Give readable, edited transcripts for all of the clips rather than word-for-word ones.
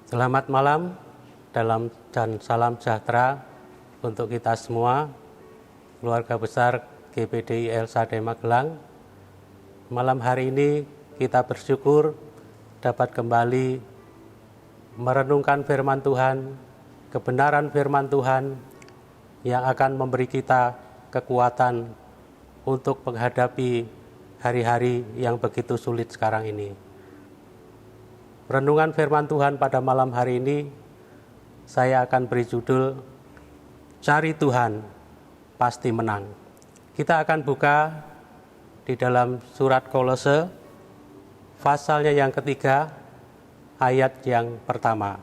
Selamat malam dan salam sejahtera untuk kita semua, keluarga besar GPDI LSAD Magelang. Malam hari ini kita bersyukur dapat kembali merenungkan firman Tuhan, kebenaran firman Tuhan yang akan memberi kita kekuatan untuk menghadapi hari-hari yang begitu sulit sekarang ini. Renungan firman Tuhan pada malam hari ini, saya akan beri judul, Cari Tuhan, Pasti Menang. Kita akan buka di dalam surat Kolose, pasalnya yang ketiga, ayat yang pertama.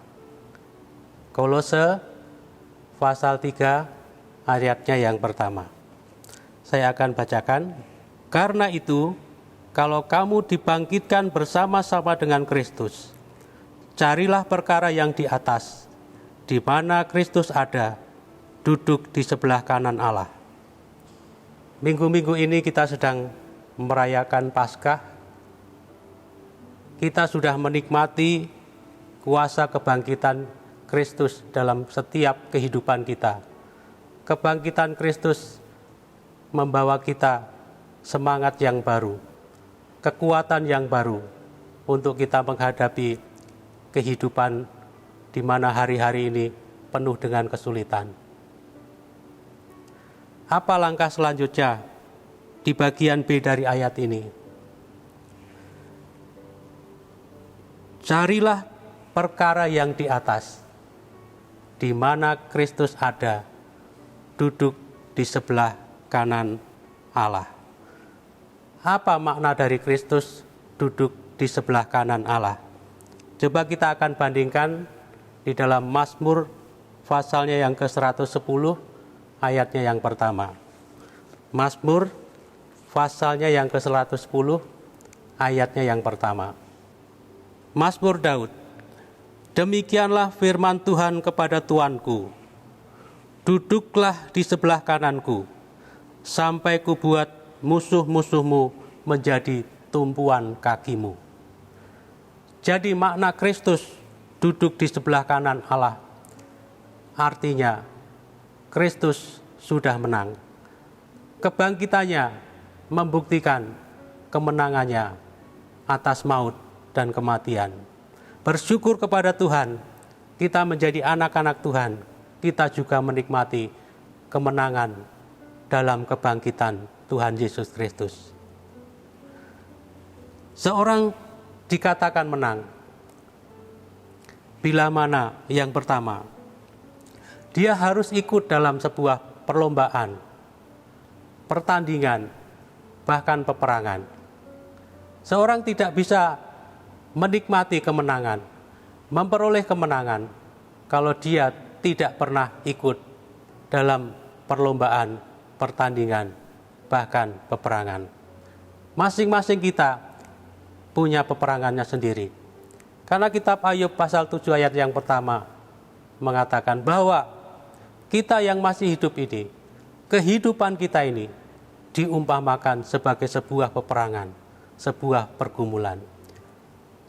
Kolose, pasal 3, ayatnya yang pertama. Saya akan bacakan, karena itu, kalau kamu dibangkitkan bersama-sama dengan Kristus, carilah perkara yang di atas, di mana Kristus ada, duduk di sebelah kanan Allah. Minggu-minggu ini kita sedang merayakan Paskah. Kita sudah menikmati kuasa kebangkitan Kristus dalam setiap kehidupan kita. Kebangkitan Kristus membawa kita semangat yang baru, kekuatan yang baru untuk kita menghadapi kehidupan di mana hari-hari ini penuh dengan kesulitan. Apa langkah selanjutnya di bagian B dari ayat ini? Carilah perkara yang di atas, di mana Kristus ada, duduk di sebelah kanan Allah. Apa makna dari Kristus duduk di sebelah kanan Allah? Coba kita akan bandingkan di dalam Mazmur pasalnya yang ke-110 ayatnya yang pertama. Mazmur pasalnya yang ke-110 ayatnya yang pertama. Mazmur Daud, demikianlah firman Tuhan kepada Tuanku, duduklah di sebelah kananku, sampai kubuat musuh-musuhmu menjadi tumpuan kakimu. Jadi makna Kristus duduk di sebelah kanan Allah, artinya Kristus sudah menang. Kebangkitannya membuktikan kemenangannya atas maut dan kematian. Bersyukur kepada Tuhan, kita menjadi anak-anak Tuhan, kita juga menikmati kemenangan dalam kebangkitan Tuhan Yesus Kristus. Seorang dikatakan menang bila mana yang pertama, dia harus ikut dalam sebuah perlombaan, pertandingan, bahkan peperangan. Seorang tidak bisa menikmati kemenangan, memperoleh kemenangan, kalau dia tidak pernah ikut dalam perlombaan, pertandingan, bahkan peperangan. Masing-masing kita punya peperangannya sendiri. Karena kitab Ayub pasal 7 ayat yang pertama mengatakan bahwa kita yang masih hidup ini, kehidupan kita ini diumpamakan sebagai sebuah peperangan, sebuah pergumulan.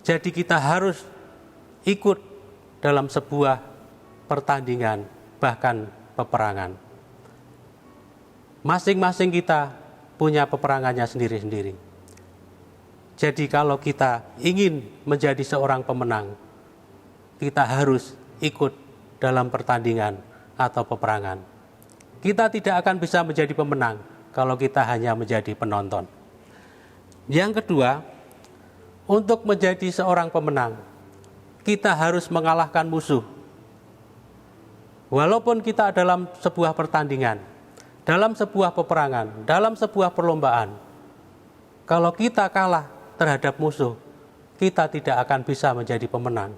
Jadi kita harus ikut dalam sebuah pertandingan, bahkan peperangan. Masing-masing kita punya peperangannya sendiri-sendiri. Jadi kalau kita ingin menjadi seorang pemenang, kita harus ikut dalam pertandingan atau peperangan. Kita tidak akan bisa menjadi pemenang kalau kita hanya menjadi penonton. Yang kedua, untuk menjadi seorang pemenang, kita harus mengalahkan musuh. Walaupun kita dalam sebuah pertandingan, dalam sebuah peperangan, dalam sebuah perlombaan, kalau kita kalah terhadap musuh, kita tidak akan bisa menjadi pemenang.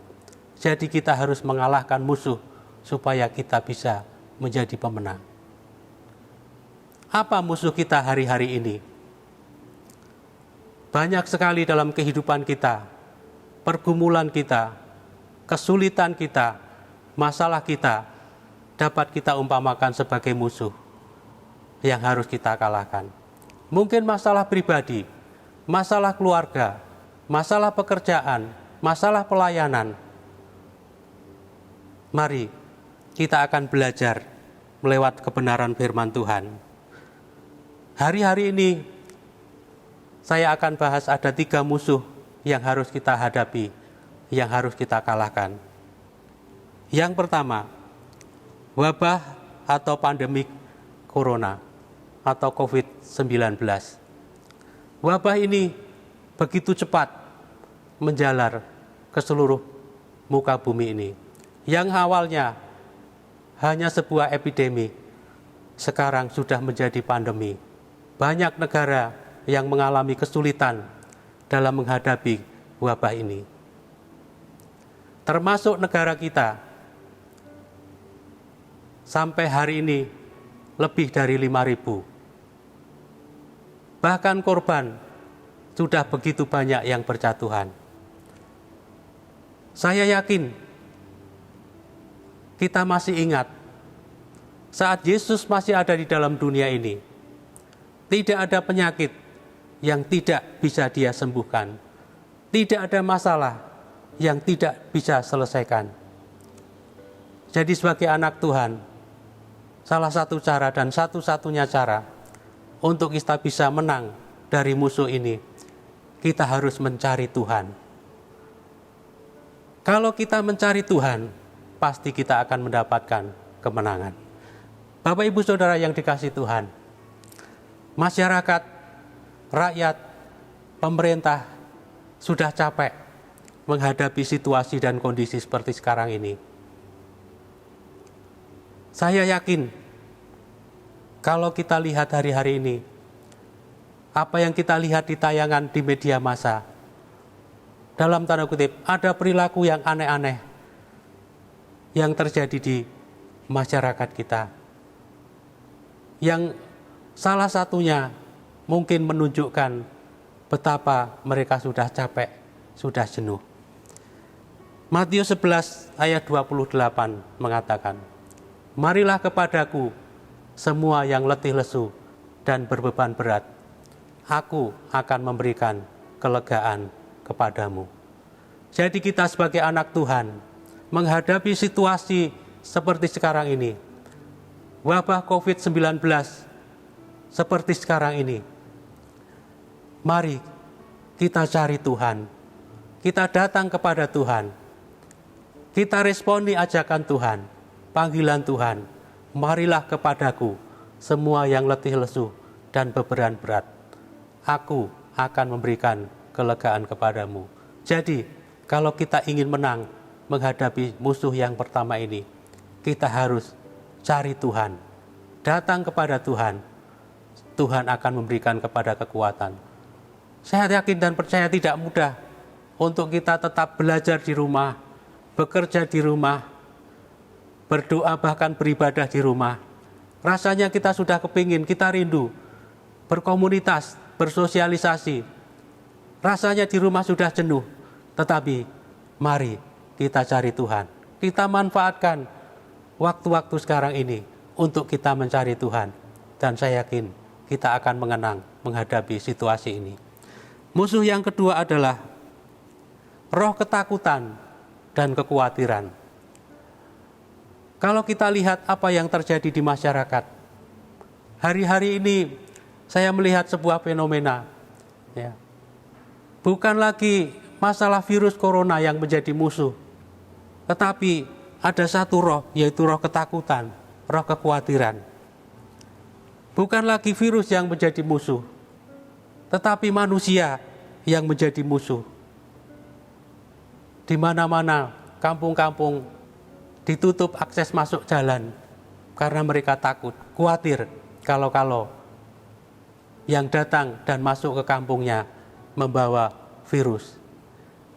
Jadi kita harus mengalahkan musuh supaya kita bisa menjadi pemenang. Apa musuh kita hari-hari ini? Banyak sekali dalam kehidupan kita, pergumulan kita, kesulitan kita, masalah kita, dapat kita umpamakan sebagai musuh yang harus kita kalahkan. Mungkin masalah pribadi, masalah keluarga, masalah pekerjaan, masalah pelayanan, Mari kita akan belajar melewat kebenaran firman Tuhan. Hari-hari ini saya akan bahas ada 3 musuh yang harus kita hadapi, yang harus kita kalahkan. Yang pertama, wabah atau pandemik corona atau COVID-19. Wabah ini begitu cepat menjalar ke seluruh muka bumi ini. Yang awalnya hanya sebuah epidemi, sekarang sudah menjadi pandemi. Banyak negara yang mengalami kesulitan dalam menghadapi wabah ini. Termasuk negara kita. Sampai hari ini lebih dari 5.000. Bahkan korban sudah begitu banyak yang berjatuhan. Saya yakin kita masih ingat saat Yesus masih ada di dalam dunia ini, tidak ada penyakit yang tidak bisa Dia sembuhkan. Tidak ada masalah yang tidak bisa selesaikan. Jadi sebagai anak Tuhan, salah satu cara dan satu-satunya cara untuk kita bisa menang dari musuh ini, kita harus mencari Tuhan. Kalau kita mencari Tuhan, pasti kita akan mendapatkan kemenangan. Bapak Ibu Saudara yang dikasihi Tuhan, masyarakat, rakyat, pemerintah sudah capek menghadapi situasi dan kondisi seperti sekarang ini. Saya yakin kalau kita lihat hari-hari ini, apa yang kita lihat di tayangan di media massa, dalam tanda kutip, ada perilaku yang aneh-aneh yang terjadi di masyarakat kita. Yang salah satunya mungkin menunjukkan betapa mereka sudah capek, sudah jenuh. Matius 11 ayat 28 mengatakan, "Marilah kepadaku semua yang letih lesu dan berbeban berat, aku akan memberikan kelegaan kepadamu." Jadi kita sebagai anak Tuhan menghadapi situasi seperti sekarang ini, wabah COVID-19 seperti sekarang ini, mari kita cari Tuhan, kita datang kepada Tuhan, kita responi ajakan Tuhan, panggilan Tuhan, marilah kepadaku semua yang letih lesu dan beban berat, aku akan memberikan kelegaan kepadamu. Jadi kalau kita ingin menang menghadapi musuh yang pertama ini, kita harus cari Tuhan, datang kepada Tuhan. Tuhan akan memberikan kepada kekuatan. Saya yakin dan percaya tidak mudah untuk kita tetap belajar di rumah, bekerja di rumah, berdoa bahkan beribadah di rumah. Rasanya kita sudah kepingin, kita rindu berkomunitas, bersosialisasi. Rasanya di rumah sudah jenuh, tetapi mari kita cari Tuhan. Kita manfaatkan waktu-waktu sekarang ini untuk kita mencari Tuhan. Dan saya yakin kita akan menghadapi situasi ini. Musuh yang kedua adalah roh ketakutan dan kekhawatiran. Kalau kita lihat apa yang terjadi di masyarakat, hari-hari ini saya melihat sebuah fenomena. Ya. Bukan lagi masalah virus corona yang menjadi musuh, tetapi ada satu roh, yaitu roh ketakutan, roh kekhawatiran. Bukan lagi virus yang menjadi musuh, tetapi manusia yang menjadi musuh. Di mana-mana, kampung-kampung ditutup akses masuk jalan karena mereka takut, khawatir kalau yang datang dan masuk ke kampungnya membawa virus.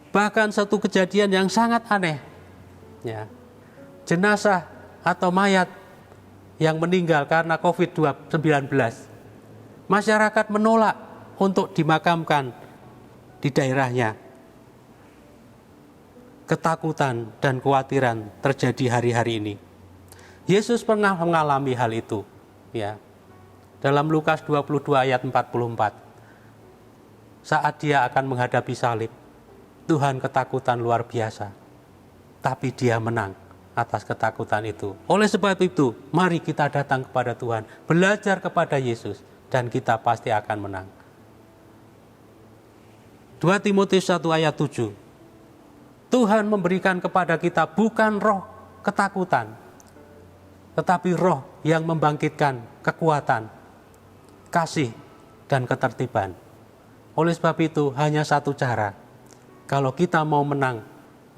Bahkan satu kejadian yang sangat aneh, ya, jenazah atau mayat yang meninggal karena COVID-19, masyarakat menolak untuk dimakamkan di daerahnya. Ketakutan dan kekhawatiran terjadi hari-hari ini. Yesus pernah mengalami hal itu, ya. Dalam Lukas 22 ayat 44, saat dia akan menghadapi salib, Tuhan ketakutan luar biasa, tapi dia menang. atas ketakutan itu. Oleh sebab itu, mari kita datang kepada Tuhan, belajar kepada Yesus, dan kita pasti akan menang. 2 Timotius 1 ayat 7. Tuhan memberikan kepada kita bukan roh ketakutan, tetapi roh yang membangkitkan kekuatan, kasih, dan ketertiban. Oleh sebab itu, hanya satu cara. Kalau kita mau menang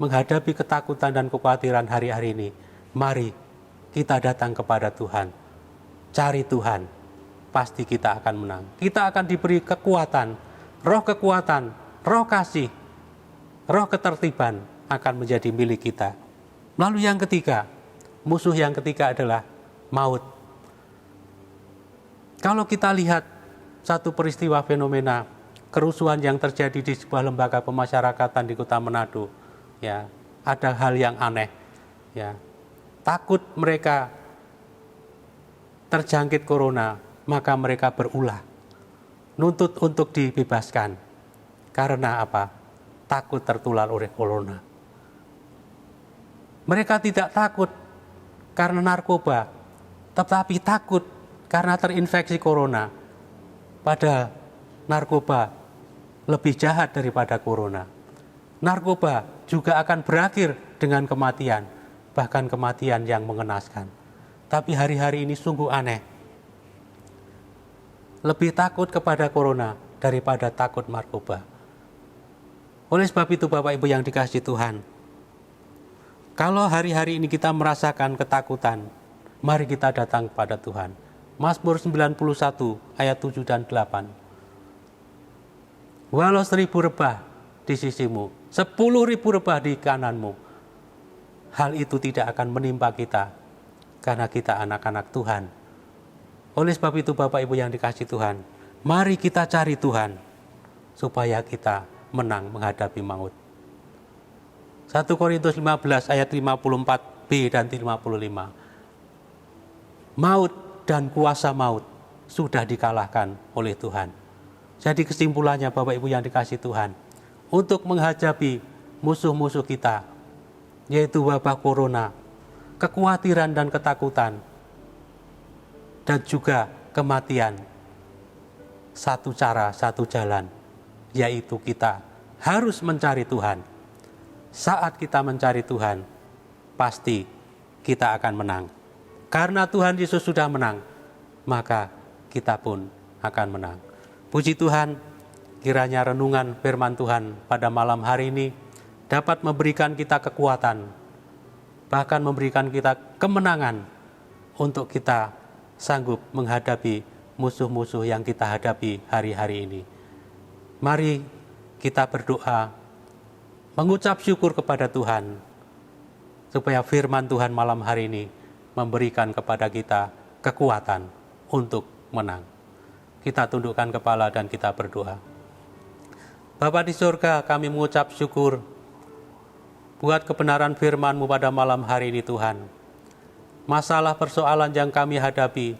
menghadapi ketakutan dan kekhawatiran hari-hari ini, mari kita datang kepada Tuhan. Cari Tuhan, pasti kita akan menang. Kita akan diberi kekuatan, roh kasih, roh ketertiban akan menjadi milik kita. Lalu yang ketiga, musuh yang ketiga adalah maut. Kalau kita lihat satu peristiwa fenomena kerusuhan yang terjadi di sebuah lembaga pemasyarakatan di Kota Manado, ya, ada hal yang aneh, ya. Takut mereka terjangkit corona, maka mereka berulah, nuntut untuk dibebaskan. Karena apa? Takut tertular oleh corona. Mereka tidak takut karena narkoba, tetapi takut karena terinfeksi corona. Padahal narkoba lebih jahat daripada corona. Narkoba juga akan berakhir dengan kematian, bahkan kematian yang mengenaskan. Tapi hari-hari ini sungguh aneh. Lebih takut kepada corona daripada takut narkoba. Oleh sebab itu Bapak Ibu yang dikasihi Tuhan, kalau hari-hari ini kita merasakan ketakutan, mari kita datang kepada Tuhan. Mazmur 91 ayat 7 dan 8. Walau 1000 rebah di sisimu, 10.000 rebah di kananmu, hal itu tidak akan menimpa kita, karena kita anak-anak Tuhan. Oleh sebab itu Bapak Ibu yang dikasihi Tuhan, mari kita cari Tuhan, supaya kita menang menghadapi maut. 1 Korintus 15 ayat 54b dan 55. Maut dan kuasa maut sudah dikalahkan oleh Tuhan. Jadi kesimpulannya Bapak Ibu yang dikasihi Tuhan, untuk menghadapi musuh-musuh kita, yaitu wabah corona, kekhawatiran dan ketakutan, dan juga kematian, satu cara, satu jalan, yaitu kita harus mencari Tuhan. Saat kita mencari Tuhan, pasti kita akan menang. Karena Tuhan Yesus sudah menang, maka kita pun akan menang. Puji Tuhan, kiranya renungan firman Tuhan pada malam hari ini dapat memberikan kita kekuatan, bahkan memberikan kita kemenangan untuk kita sanggup menghadapi musuh-musuh yang kita hadapi hari-hari ini. Mari kita berdoa, mengucap syukur kepada Tuhan, supaya firman Tuhan malam hari ini memberikan kepada kita kekuatan untuk menang. Kita tundukkan kepala dan kita berdoa. Bapa di surga, kami mengucap syukur buat kebenaran firman-Mu pada malam hari ini Tuhan. Masalah persoalan yang kami hadapi,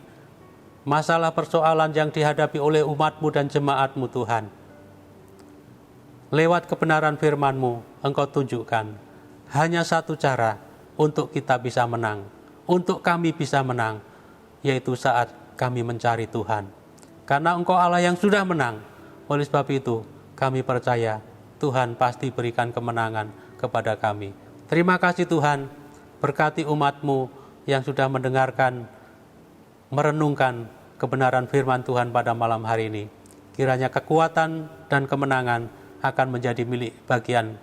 masalah persoalan yang dihadapi oleh umat-Mu dan jemaat-Mu Tuhan. Lewat kebenaran firman-Mu, Engkau tunjukkan hanya satu cara untuk kita bisa menang, untuk kami bisa menang, yaitu saat kami mencari Tuhan. Karena Engkau Allah yang sudah menang, oleh sebab itu kami percaya Tuhan pasti berikan kemenangan kepada kami. Terima kasih Tuhan, berkati umat-Mu yang sudah mendengarkan, merenungkan kebenaran firman Tuhan pada malam hari ini. Kiranya kekuatan dan kemenangan akan menjadi milik bagian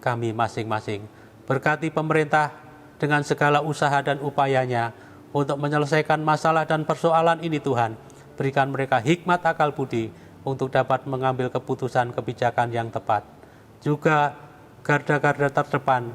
kami masing-masing. Berkati pemerintah dengan segala usaha dan upayanya untuk menyelesaikan masalah dan persoalan ini Tuhan. Berikan mereka hikmat akal budi untuk dapat mengambil keputusan kebijakan yang tepat. Juga garda-garda terdepan,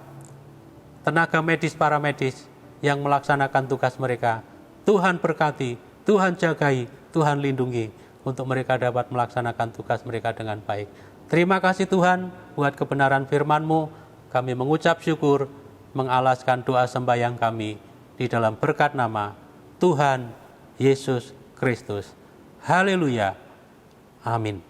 tenaga medis, paramedis yang melaksanakan tugas mereka, Tuhan berkati, Tuhan jagai, Tuhan lindungi untuk mereka dapat melaksanakan tugas mereka dengan baik. Terima kasih Tuhan buat kebenaran firman-Mu. Kami mengucap syukur, mengalaskan doa sembahyang kami di dalam berkat nama Tuhan Yesus Kristus. Haleluya. Amin.